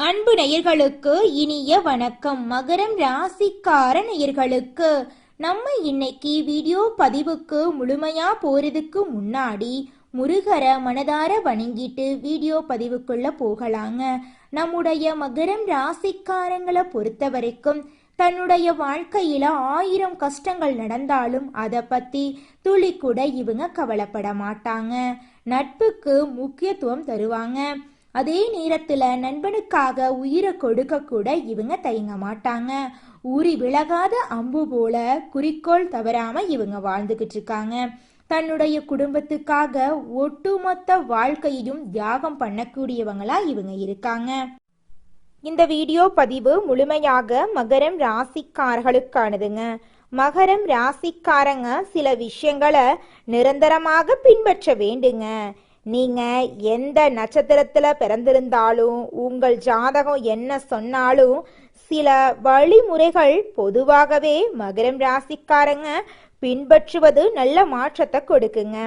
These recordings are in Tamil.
அன்பு நேயர்களுக்கு இனிய வணக்கம். மகரம் ராசிக்கார நேயர்களுக்கு நம்ம இன்னைக்கு வீடியோ பதிவுக்கு முழுமையா போறதுக்கு முன்னாடி முருகரை மனதார வணங்கிட்டு வீடியோ பதிவுக்குள்ள போகலாங்க. நம்முடைய மகரம் ராசிக்காரங்களை பொறுத்த வரைக்கும் தன்னுடைய வாழ்க்கையில 1000 கஷ்டங்கள் நடந்தாலும் அதை பத்தி துளி கூட இவங்க கவலைப்பட மாட்டாங்க. நட்புக்கு முக்கியத்துவம் தருவாங்க. அதே நேரத்துல நண்பனுக்காக உயிரை கொடுக்க கூட இவங்க தயங்க மாட்டாங்க. ஊறி விலகாத அம்பு போல குறிக்கோள் தவறாம இவங்க வாழ்ந்துகிட்டு இருக்காங்க. தன்னுடைய குடும்பத்துக்காக ஒட்டுமொத்த வாழ்க்கையையும் தியாகம் பண்ணக்கூடியவங்களா இவங்க இருக்காங்க. இந்த வீடியோ பதிவு முழுமையாக மகரம் ராசிக்காரர்களுக்கானதுங்க. மகரம் ராசிக்காரங்க சில விஷயங்களை நிரந்தரமாக பின்பற்ற வேண்டுங்க. நீங்க எந்த நட்சத்திரத்துல பிறந்திருந்தாலும் உங்கள் ஜாதகம் என்ன சொன்னாலும் சில வழிமுறைகள் பொதுவாகவே மகரம் ராசிக்காரங்க பின்பற்றுவது நல்ல மாற்றத்தை கொடுக்குங்க.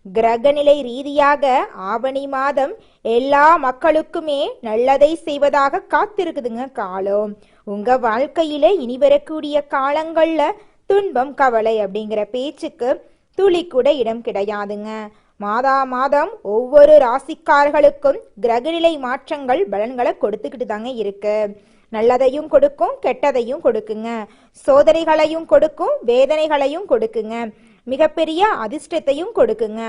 கிரகநிலை ரீதியாக ஆவணி மாதம் எல்லா மக்களுக்குமே நல்லதை செய்வதாக காத்திருக்குதுங்க காலம். உங்க வாழ்க்கையில இனி வரக்கூடிய காலங்கள்ல துன்பம் கவலை அப்படிங்கிற பேச்சுக்கு துளி கூட இடம் கிடையாதுங்க. மாதா மாதம் ஒவ்வொரு ராசிக்காரர்களுக்கும் கிரகநிலை மாற்றங்கள் பலன்களை கொடுத்துக்கிட்டு தாங்க இருக்கு. நல்லதையும் கொடுக்கும், கெட்டதையும் கொடுக்குங்க. சோதனைகளையும் கொடுக்கும், வேதனைகளையும் கொடுக்குங்க. மிகப்பெரிய அதிர்ஷ்டத்தையும் கொடுக்குங்க.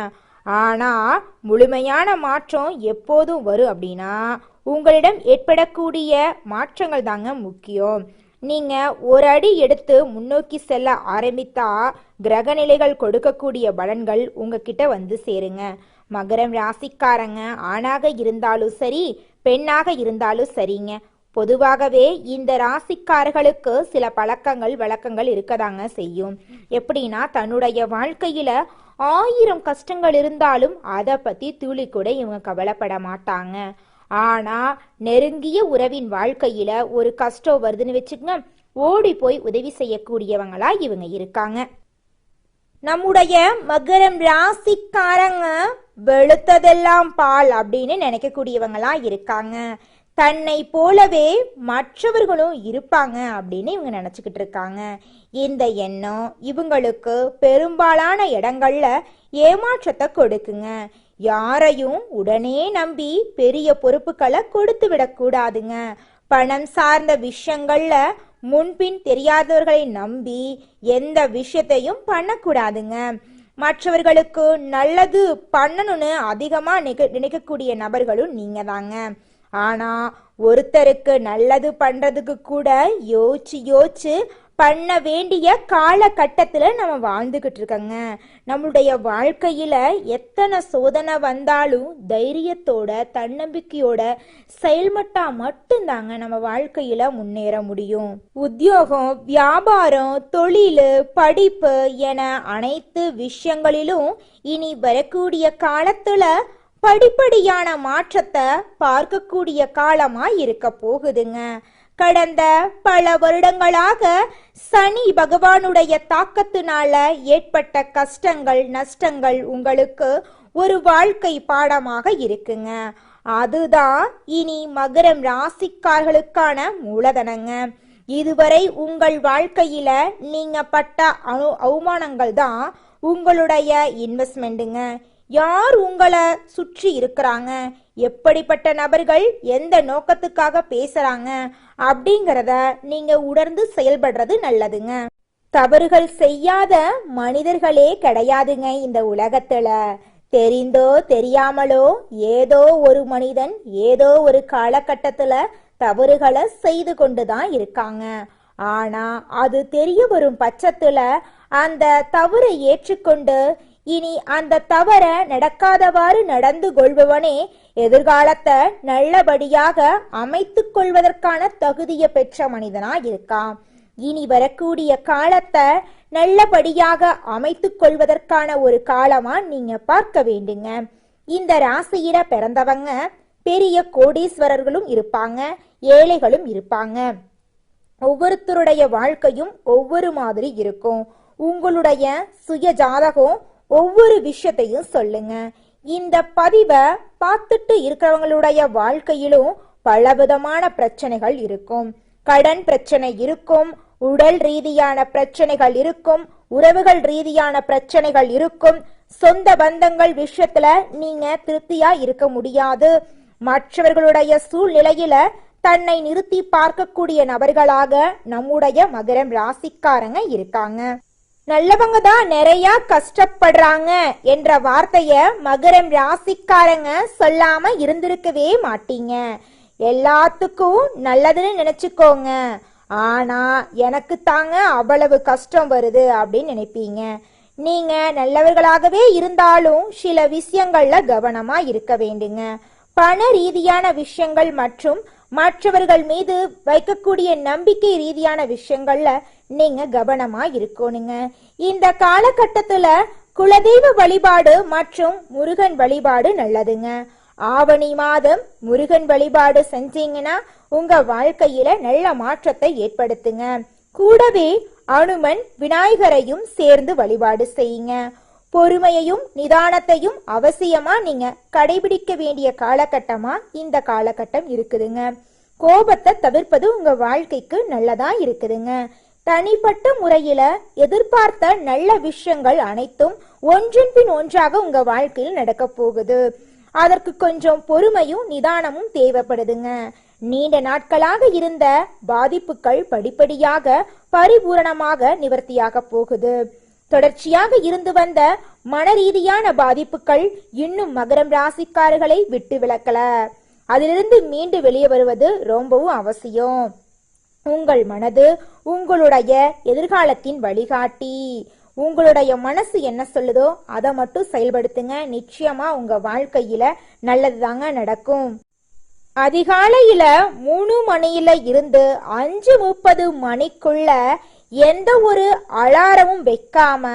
ஆனா முழுமையான மாற்றம் எப்போதும் வரும் அப்படின்னா உங்களிடம் ஏற்படக்கூடிய மாற்றங்கள் தாங்க முக்கியம். நீங்க ஒரு அடி எடுத்து முன்னோக்கி செல்ல ஆரம்பித்தா கிரகநிலைகள் கொடுக்கக்கூடிய பலன்கள் உங்ககிட்ட வந்து சேருங்க. மகரம் ராசிக்காரங்க ஆணாக இருந்தாலும் சரி, பெண்ணாக இருந்தாலும் சரிங்க, பொதுவாகவே இந்த ராசிக்காரர்களுக்கு சில பழக்கங்கள் வழக்கங்கள் இருக்கதாங்க செய்யும். எப்படின்னா தன்னுடைய வாழ்க்கையில 1000 கஷ்டங்கள் இருந்தாலும் அதை பத்தி துளி கூட இவங்க கவலைப்பட மாட்டாங்க. ஆனா நெருங்கிய உறவின் வாழ்க்கையில ஒரு கஷ்டம் வருதுன்னு வச்சுக்கோங்க, ஓடி போய் உதவி செய்யக்கூடியவங்களா இவங்க இருக்காங்க. நம்முடைய மகரம் ராசிக்காரங்க வெளுத்ததெல்லாம் பால் அப்படின்னு நினைக்கக்கூடியவங்களா இருக்காங்க. தன்னை போலவே மற்றவர்களும் இருப்பாங்க அப்படின்னு இவங்க நினைச்சுக்கிட்டு இருக்காங்க. இந்த எண்ணம் இவங்களுக்கு பெரும்பாலான இடங்கள்ல ஏமாற்றத்தை கொடுக்குங்க. யாரையும் உடனே நம்பி பெரிய பொறுப்புகளை கொடுத்து விடக்கூடாதுங்க. பணம் சார்ந்த விஷயங்கள்ல முன்பின் தெரியாதவர்களை நம்பி எந்த விஷயத்தையும் பண்ணக்கூடாதுங்க. மற்றவர்களுக்கு நல்லது பண்ணணும்னு அதிகமா நினைக்கக்கூடிய நபர்களும் நீங்க தாங்க. ஆனா ஒருத்தருக்கு நல்லது பண்றதுக்கு கூட யோசிச்சு பண்ண வேண்டிய காலகட்டத்துல நம்ம வாழ்ந்துகிட்டு இருக்கோங்க. நம்மளுடைய வாழ்க்கையில எத்தனை சோதனை வந்தாலும் தைரியத்தோட தன்னம்பிக்கையோட செயல்பட்டா மட்டும்தாங்க நம்ம வாழ்க்கையில முன்னேற முடியும். உத்தியோகம், வியாபாரம், தொழில், படிப்பு என அனைத்து விஷயங்களிலும் இனி வரக்கூடிய காலத்துல படிப்படியான மாற்றத்தை பார்க்கக்கூடிய காலமா இருக்க போகுதுங்க. கடந்த பல வருடங்களாக சனி பகவானுடைய தாக்கத்தினால ஏற்பட்ட கஷ்டங்கள் நஷ்டங்கள் உங்களுக்கு ஒரு வாழ்க்கை பாடமாக இருக்குங்க. அதுதான் இனி மகரம் ராசிக்காரர்களுக்கான மூலதனங்க. இதுவரை உங்கள் வாழ்க்கையில நீங்க பட்ட அவமானங்கள் தான் உங்களுடைய இன்வெஸ்ட்மெண்ட்டுங்க. யார் உங்களை சுற்றி இருக்கிறாங்க, எப்படிப்பட்ட நபர்கள் எந்த நோக்கத்துக்காக பேசுறாங்க அப்படிங்கிறத நீங்க உணர்ந்து செயல்படுறது நல்லதுங்க. தவறுகள் செய்யாத மனிதர்களே கிடையாதுங்க இந்த உலகத்துல. தெரிந்தோ தெரியாமலோ ஏதோ ஒரு மனிதன் ஏதோ ஒரு காலகட்டத்துல தவறுகளை செய்து கொண்டுதான் இருக்காங்க. ஆனா அது தெரிய வரும் பட்சத்துல அந்த தவறை ஏற்றுக்கொண்டு இனி அந்த தவற நடக்காதவாறு நடந்து கொள்பவனே எதிர்காலத்தை நல்லபடியாக அமைத்து கொள்வதற்கான தகுதியை பெற்ற மனிதனா இருக்கான். இனி வரக்கூடிய காலத்தை நல்லபடியாக அமைத்து கொள்வதற்கான ஒரு காலமா நீங்க பார்க்க வேண்டுங்க. இந்த ராசியில பிறந்தவங்க பெரிய கோடீஸ்வரர்களும் இருப்பாங்க, ஏழைகளும் இருப்பாங்க. ஒவ்வொருத்தருடைய வாழ்க்கையும் ஒவ்வொரு மாதிரி இருக்கும். உங்களுடைய சுய ஜாதகம் ஒவ்வொரு விஷயத்தையும் சொல்லுங்க. இந்த பதிவை பார்த்துட்டு இருக்கிறவங்களுடைய வாழ்க்கையிலும் பலவிதமான பிரச்சனைகள் இருக்கும். கடன் பிரச்சனை இருக்கும், உடல் ரீதியான பிரச்சனைகள் இருக்கும், உறவுகள் ரீதியான பிரச்சனைகள் இருக்கும். சொந்த பந்தங்கள் விஷயத்துல நீங்க திருப்தியா இருக்க முடியாது. மற்றவர்களுடைய சூழ்நிலையில தன்னை நிறுத்தி பார்க்கக்கூடிய நபர்களாக நம்முடைய மகரம் ராசிக்காரங்க இருக்காங்க. நல்லவங்க தான் நிறைய கஷ்டப்படுறாங்க என்ற வார்த்தைய மகரம் ராசிக்காரங்க சொல்லாம இருந்திருக்கவே மாட்டீங்க. எல்லாத்துக்கும் நல்லதுன்னு நினைச்சுக்கோங்க, ஆனா எனக்கு தாங்க அவ்வளவு கஷ்டம் வருது அப்படின்னு நினைப்பீங்க. நீங்க நல்லவர்களாகவே இருந்தாலும் சில விஷயங்கள்ல கவனமா இருக்க வேண்டுங்க. பண ரீதியான விஷயங்கள் மற்றும் மற்றவர்கள் மீது வைக்கக்கூடிய நம்பிக்கை ரீதியான விஷயங்கள்ல நீங்க கவனமா இருக்கணுங்க. இந்த காலகட்டத்துல குலதெய்வ வழிபாடு மற்றும் முருகன் வழிபாடு நல்லதுங்க. ஆவணி மாதம் முருகன் வழிபாடு செஞ்சீங்கன்னா உங்க வாழ்க்கையில நல்ல மாற்றத்தை ஏற்படுத்துங்க. கூடவே அனுமன் விநாயகரையும் சேர்ந்து வழிபாடு செய்யுங்க. பொறுமையையும் நிதானத்தையும் அவசியமா நீங்க கடைபிடிக்க வேண்டிய காலகட்டமா இந்த காலகட்டம் இருக்குதுங்க. கோபத்தை தவிர்ப்பது உங்க வாழ்க்கைக்கு நல்லதா இருக்குதுங்க. தனிப்பட்ட முறையில எதிர்பார்த்த நல்ல விஷயங்கள் அனைத்தும் ஒன்றின் பின் ஒன்றாக உங்க வாழ்க்கையில் நடக்க போகுது. அதற்கு கொஞ்சம் பொறுமையும் நிதானமும் தேவைப்படுதுங்க. நீண்ட நாட்களாக இருந்த பாதிப்புகள் படிப்படியாக பரிபூரணமாக நிவர்த்தியாக போகுது. தொடர்ச்சியாக இருந்து வந்த மன ரீதியான பாதிப்புகள் இன்னும் மகரம் ராசிக்காரர்களை விட்டு விலக்கல. அதிலிருந்து மீண்டு வெளியே வருவது ரொம்பவும் அவசியம். உங்கள் மனது உங்களுடைய எதிர்காலத்தின் வழிகாட்டி. உங்களுடைய மனசு என்ன சொல்லுதோ அதை மட்டும் செயல்படுத்துங்க. நிச்சயமா உங்க வாழ்க்கையில நல்லதுதாங்க நடக்கும். அதிகாலையில 3 மணியில இருந்து 5:30 மணிக்குள்ள எந்த ஒரு அலாரமும் வைக்காம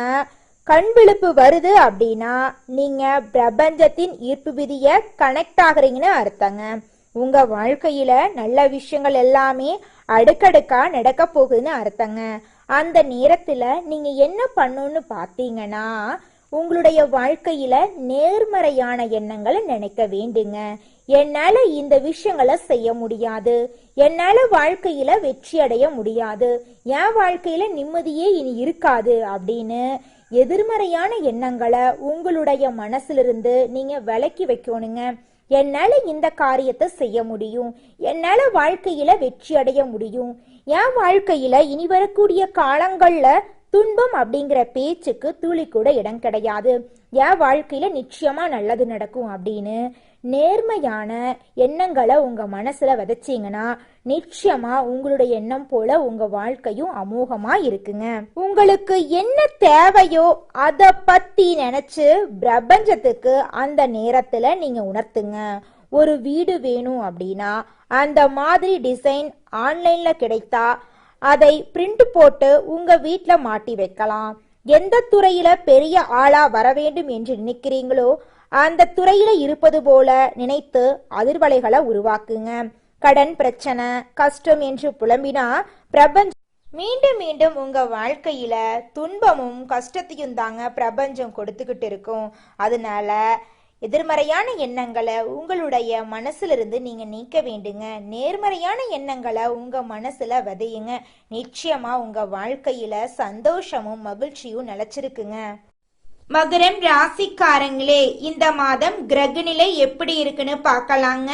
கண் விழிப்பு வருது அப்படின்னா நீங்க பிரபஞ்சத்தின் ஈர்ப்பு விதிய கனெக்ட் ஆகுறீங்கன்னு அர்த்தங்க. உங்க வாழ்க்கையில நல்ல விஷயங்கள் எல்லாமே அடுக்கடுக்கா நடக்க போகுதுன்னு அர்த்தங்க. அந்த நேரத்துல நீங்க என்ன பண்ணணும்னு பாத்தீங்கன்னா, உங்களுடைய வாழ்க்கையில நேர்மறையான எண்ணங்களை நினைக்க வேண்டுங்க. என்னால இந்த விஷயங்களை செய்ய முடியாது, என்னால வாழ்க்கையில வெற்றி அடைய முடியாது, என் வாழ்க்கையில நிம்மதியே இனி இருக்காது அப்படின்னு எதிர்மறையான எண்ணங்களை உங்களுடைய மனசிலிருந்து நீங்க விலக்கி வைக்கணுங்க. என்னால இந்த காரியத்தை செய்ய முடியும், என்னால வாழ்க்கையில வெற்றி அடைய முடியும், என் வாழ்க்கையில இனி வரக்கூடிய காலங்கள்ல துன்பம் அப்படிங்கிற பேச்சுக்கு துளி கூட இடம் கிடையாது, என் வாழ்க்கையில நிச்சயமா நல்லது நடக்கும் அப்படின்னு நேர்மையான எண்ணங்களை உங்க மனசுல விதைச்சீங்கன்னா நிச்சயமா உங்களுடைய எண்ணம் போல உங்க வாழ்க்கையும் அமோகமா இருக்குங்க. உங்களுக்கு என்ன தேவையோ அத பத்தி நினைச்சு பிரபஞ்சத்துக்கு அந்த நேரத்துல நீங்க உணர்த்துங்க. ஒரு வீடு வேணும் அப்படின்னா அந்த மாதிரி டிசைன் ஆன்லைன்ல கிடைத்தா அதை பிரிண்ட் போட்டு உங்க வீட்டுல மாட்டி வைக்கலாம். எந்த துறையில பெரிய ஆளா வர வேண்டும் என்று நினைக்கிறீங்களோ அந்த துறையில இருப்பது போல நினைத்து அதிர்வலைகளை உருவாக்குங்க. கடன் பிரச்சனை கஷ்டம் என்று புலம்பினா பிரபஞ்சம் மீண்டும் மீண்டும் உங்க வாழ்க்கையில துன்பமும் கஷ்டத்தையும் தாங்க பிரபஞ்சம் கொடுத்துக்கிட்டு இருக்கும். அதனால எதிர்மறையான எண்ணங்களை உங்களுடைய மனசுல இருந்து நீங்க நீக்க வேண்டுங்க. நேர்மறையான எண்ணங்களை உங்க மனசுல விதையுங்க. நிச்சயமா உங்க வாழ்க்கையில சந்தோஷமும் மகிழ்ச்சியும் நிலைச்சிருக்குங்க. மகரம் ராசிக்காரங்களே, இந்த மாதம் கிரக நிலை எப்படி இருக்குன்னு பார்க்கலாங்க.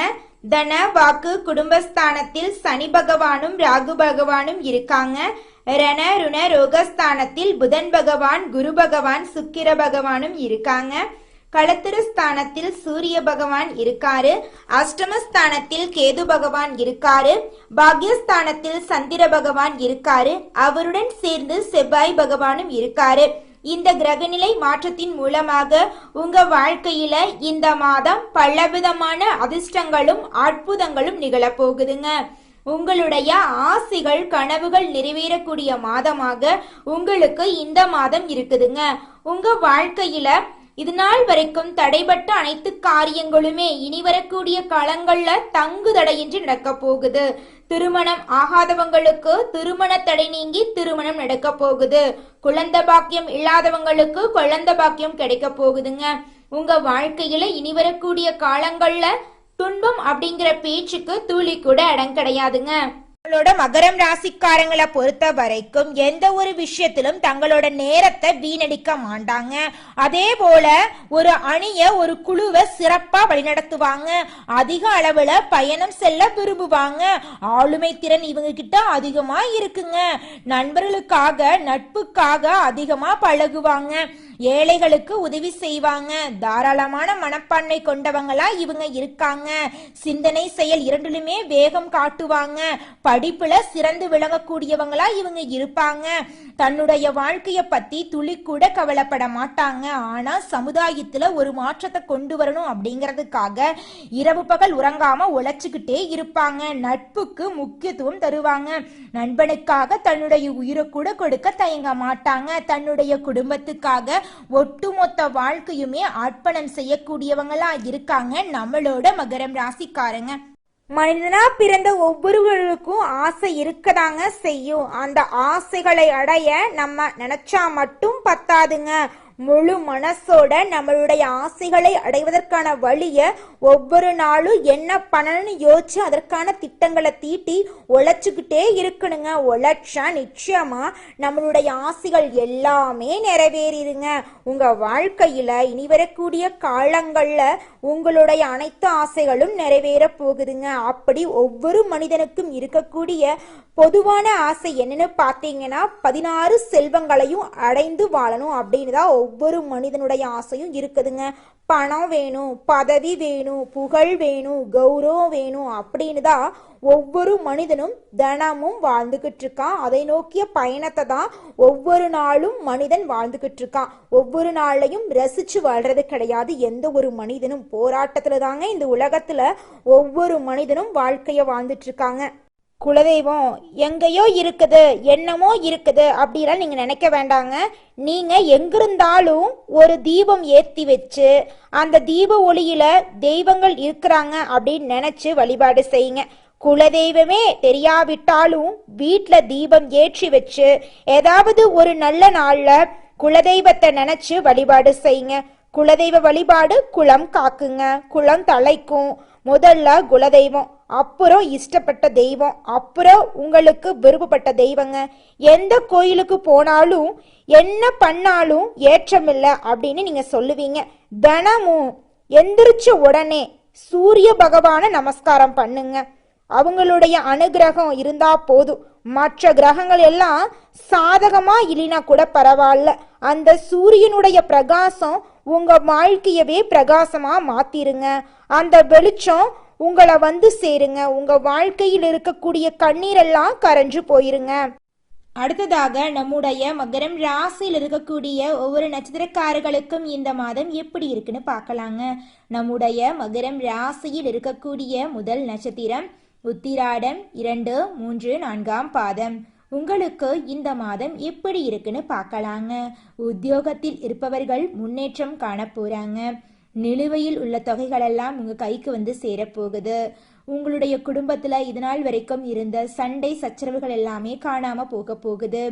தன வாக்கு குடும்பஸ்தானத்தில் சனி பகவானும் ராகு பகவானும் இருக்காங்க. ரண ருண ரோகஸ்தானத்தில் புதன் பகவான் குரு பகவான் சுக்கிர பகவானும் இருக்காங்க. களத்திரஸ்தானத்தில் சூரிய பகவான் இருக்காரு. அஷ்டமஸ்தானத்தில் கேது பகவான் இருக்காரு. பாக்யஸ்தானத்தில் சந்திர பகவான் இருக்காரு. அவருடன் சேர்ந்து செவ்வாய் பகவானும் இருக்காரு. இந்த கிரகநிலை மாற்றத்தின் மூலமாக உங்க வாழ்க்கையில இந்த மாதம் பலவிதமான அதிர்ஷ்டங்களும் அற்புதங்களும் நிகழப்போகுதுங்க. உங்களுடைய ஆசைகள் கனவுகள் நிறைவேறக்கூடிய மாதமாக உங்களுக்கு இந்த மாதம் இருக்குதுங்க. உங்க வாழ்க்கையில இது நாள் வரைக்கும் தடைபட்ட அனைத்து காரியங்களுமே இனி வரக்கூடிய காலங்கள்ல தங்கு தடையின்றி நடக்க போகுது. திருமணம் ஆகாதவங்களுக்கு திருமண தடை நீங்கி திருமணம் நடக்க போகுது. குழந்தை பாக்கியம் இல்லாதவங்களுக்கு குழந்தை பாக்கியம் கிடைக்க போகுதுங்க. உங்க வாழ்க்கையில இனி வரக்கூடிய காலங்கள்ல துன்பம் அப்படிங்கிற பேச்சுக்கு துளி கூட இடம் கிடையாதுங்க. தங்களோட மகரம் ராசிக்காரங்களை பொறுத்த வரைக்கும் எந்த ஒரு விஷயத்திலும் தங்களோட நேரத்தை வீணடிக்க மாட்டாங்க. அதே போல ஒரு அணிய ஒரு குழுவை சிறப்பா வழிநடத்துவாங்க. அதிக அளவுல பயணம் செல்ல விரும்புவாங்க. ஆளுமை திறன் இவங்க கிட்ட அதிகமா இருக்குங்க. நண்பர்களுக்காக நட்புக்காக அதிகமா பழகுவாங்க. ஏழைகளுக்கு உதவி செய்வாங்க. தாராளமான மனப்பான்மை கொண்டவங்களா இவங்க இருக்காங்க. சிந்தனை செயல் இரண்டிலுமே வேகம் காட்டுவாங்க. படிப்புல சிறந்து விளங்கக்கூடியவங்களா இவங்க இருப்பாங்க. தன்னுடைய வாழ்க்கைய பத்தி துளி கூட கவலைப்பட மாட்டாங்க. ஆனா சமுதாயத்துல ஒரு மாற்றத்தை கொண்டு வரணும் அப்படிங்கிறதுக்காக இரவு பகல் உறங்காம உழைச்சுக்கிட்டே இருப்பாங்க. நட்புக்கு முக்கியத்துவம் தருவாங்க. நண்பனுக்காக தன்னுடைய உயிரை கூட கொடுக்க தயங்க மாட்டாங்க. தன்னுடைய குடும்பத்துக்காக ஒட்டுமொத்த வாழ்க்கையுமே அர்ப்பணம் செய்யக்கூடியவங்களா இருக்காங்க நம்மளோட மகரம் ராசிக்காரங்க. மனிதனா பிறந்த ஒவ்வொருவருக்கும் ஆசை இருக்கதாங்க செய்யும். அந்த ஆசைகளை அடைய நம்ம நினைச்சா மட்டும் பத்தாதுங்க. முழு மனசோட நம்மளுடைய ஆசைகளை அடைவதற்கான வழிய ஒவ்வொரு நாளும் என்ன பண்ணணும்னு யோசிச்சு அதற்கான திட்டங்களை தீட்டி உழைச்சுக்கிட்டே இருக்கணுங்க. உழைச்சா நிச்சயமா நம்மளுடைய ஆசைகள் எல்லாமே நிறைவேறிடுங்க. உங்க வாழ்க்கையில இனி வரக்கூடிய காலங்கள்ல உங்களுடைய அனைத்து ஆசைகளும் நிறைவேற போகுதுங்க. அப்படி ஒவ்வொரு மனிதனுக்கும் இருக்கக்கூடிய பொதுவான ஆசை என்னன்னு பார்த்தீங்கன்னா 16 செல்வங்களையும் அடைந்து வாழணும் அப்படின்னு தான் ஒவ்வொரு மனிதனுடைய ஆசையும் இருக்குதுங்க. பணம் வேணும், பதவி வேணும், புகழ் வேணும், கௌரவம் வேணும் அப்படின்னு தான் ஒவ்வொரு மனிதனும் தினமும் வாழ்ந்துகிட்டு இருக்கான். அதை நோக்கிய பயணத்தை தான் ஒவ்வொரு நாளும் மனிதன் வாழ்ந்துகிட்டு இருக்கான். ஒவ்வொரு நாளையும் ரசிச்சு வாழ்றது கிடையாது எந்த ஒரு மனிதனும். போராட்டத்துல தாங்க இந்த உலகத்துல ஒவ்வொரு மனிதனும் வாழ்க்கைய வாழ்ந்துட்டு இருக்காங்க. குலதெய்வம் எங்கேயோ இருக்குது, என்னமோ இருக்குது அப்படிலாம் நீங்க நினைக்க வேண்டாங்க. நீங்க எங்கிருந்தாலும் ஒரு தீபம் ஏற்றி வச்சு அந்த தீப ஒளியில தெய்வங்கள் இருக்கிறாங்க அப்படின்னு நினைச்சு வழிபாடு செய்யுங்க. குலதெய்வமே தெரியாவிட்டாலும் வீட்டுல தீபம் ஏற்றி வச்சு ஏதாவது ஒரு நல்ல நாள்ல குலதெய்வத்தை நினைச்சு வழிபாடு செய்யுங்க. குலதெய்வ வழிபாடு குலம் காக்குங்க, குலம் தலைக்கும். முதல்ல குலதெய்வம், அப்புறம் இஷ்டப்பட்ட தெய்வம், அப்புறம் உங்களுக்கு விருப்பப்பட்ட தெய்வங்க. எந்த கோயிலுக்கு போனாலும் என்ன பண்ணாலும் ஏற்றமில்லை அப்படின்னு நீங்க சொல்லுவீங்க. தினமும் எந்திரிச்ச உடனே சூரிய பகவான நமஸ்காரம் பண்ணுங்க. அவங்களுடைய அனுகிரகம் இருந்தா போதும். மற்ற கிரகங்கள் எல்லாம் சாதகமா இல்லைனா கூட பரவாயில்ல. அந்த சூரியனுடைய பிரகாசம் உங்க வாழ்க்கையவே பிரகாசமா மாத்திருங்க. அந்த வெளிச்சம் உங்களை வந்து சேருங்க. உங்க வாழ்க்கையில் இருக்கக்கூடிய கண்ணீரெல்லாம் கரைஞ்சு போயிருங்க. அடுத்ததாக நம்முடைய மகரம் ராசியில் இருக்கக்கூடிய ஒவ்வொரு நட்சத்திரக்காரர்களுக்கும் இந்த மாதம் எப்படி இருக்குன்னு பார்க்கலாங்க. நம்முடைய மகரம் ராசியில் இருக்கக்கூடிய முதல் நட்சத்திரம் உத்திராடம் 2, 3, 4ஆம் பாதம். உங்களுக்கு இந்த மாதம் எப்படி இருக்குன்னு பார்க்கலாங்க. உத்தியோகத்தில் இருப்பவர்கள் முன்னேற்றம் காண போறாங்க. நிலுவையில் உள்ள தொகைகளெல்லாம் உங்க கைக்கு வந்து சேரப்போகுது. உங்களுடைய குடும்பத்துல இதனால் வரைக்கும் இருந்த சண்டை சச்சரவுகள் எல்லாமே காணாம போக போகுது.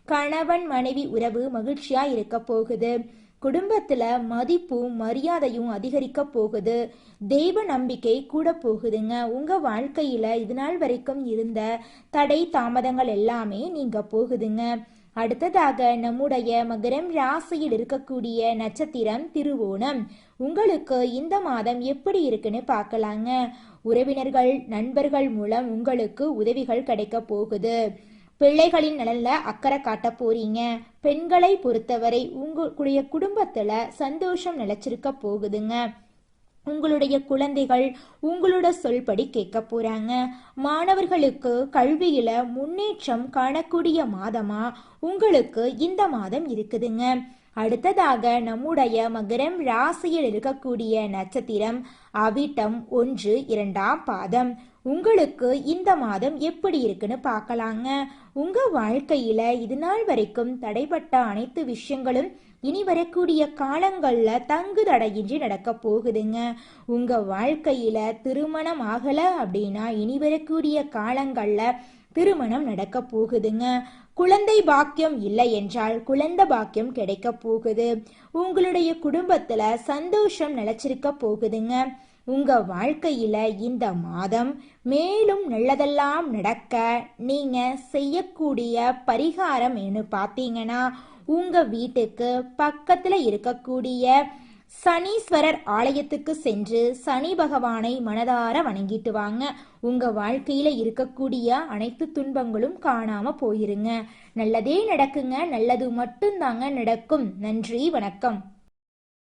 கணவன் மனைவி உறவு மகிழ்ச்சியா இருக்க போகுது. குடும்பத்துல மதிப்பும் மரியாதையும் அதிகரிக்க போகுது. தெய்வ நம்பிக்கை கூட போகுதுங்க. உங்க வாழ்க்கையில இதனால் வரைக்கும் இருந்த தடை தாமதங்கள் எல்லாமே நீங்க போகுதுங்க. அடுத்ததாக நம்முடைய மகரம் ராசியில் இருக்கக்கூடிய நட்சத்திரம் திருவோணம். உங்களுக்கு இந்த மாதம் எப்படி இருக்குன்னு பார்க்கலாங்க. உறவினர்கள் நண்பர்கள் மூலம் உங்களுக்கு உதவிகள் கிடைக்க போகுது. பிள்ளைகளின் நலன்ல அக்கறை காட்ட போறீங்க. பெண்களை பொறுத்தவரை உங்களுடைய குடும்பத்துல சந்தோஷம் நிலைச்சிருக்க போகுதுங்க. உங்களுடைய குழந்தைகள் உங்களோட சொல்படி கேட்க போறாங்க. மாணவர்களுக்கு கல்வியில முன்னேற்றம் காணக்கூடிய மாதமா உங்களுக்கு இந்த மாதம் இருக்குதுங்க. அடுத்ததாக நம்முடைய மகரம் ராசியில் இருக்கக்கூடிய நட்சத்திரம் அவிட்டம் 1, 2ஆம் பாதம். உங்களுக்கு இந்த மாதம் எப்படி இருக்குன்னு பார்க்கலாங்க. உங்க வாழ்க்கையில இது நாள் வரைக்கும் தடைப்பட்ட அனைத்து விஷயங்களும் இனி வரக்கூடிய காலங்கள்ல தங்கு தடையின்றி நடக்க போகுதுங்க. உங்க வாழ்க்கையில திருமணம் ஆகல அப்படின்னா இனி வரக்கூடிய காலங்கள்ல திருமணம் நடக்க போகுதுங்க. குழந்தை பாக்கியம் இல்லை என்றால் குழந்தை பாக்கியம் கிடைக்க போகுது. உங்களுடைய குடும்பத்துல சந்தோஷம் நிலைச்சிருக்க போகுதுங்க. உங்க வாழ்க்கையில இந்த மாதம் மேலும் நல்லதெல்லாம் நடக்க நீங்க செய்யக்கூடிய பரிகாரம் என்ன பார்த்தீங்கன்னா, உங்க வீட்டுக்கு பக்கத்துல இருக்கக்கூடிய சனீஸ்வரர் ஆலயத்துக்கு சென்று சனி பகவானை மனதார வணங்கிட்டு வாங்க. உங்க வாழ்க்கையில இருக்கக்கூடிய அனைத்து துன்பங்களும் காணாம போயிருங்க. நல்லதே நடக்குங்க. நல்லது மட்டும்தாங்க நடக்கும். நன்றி, வணக்கம்.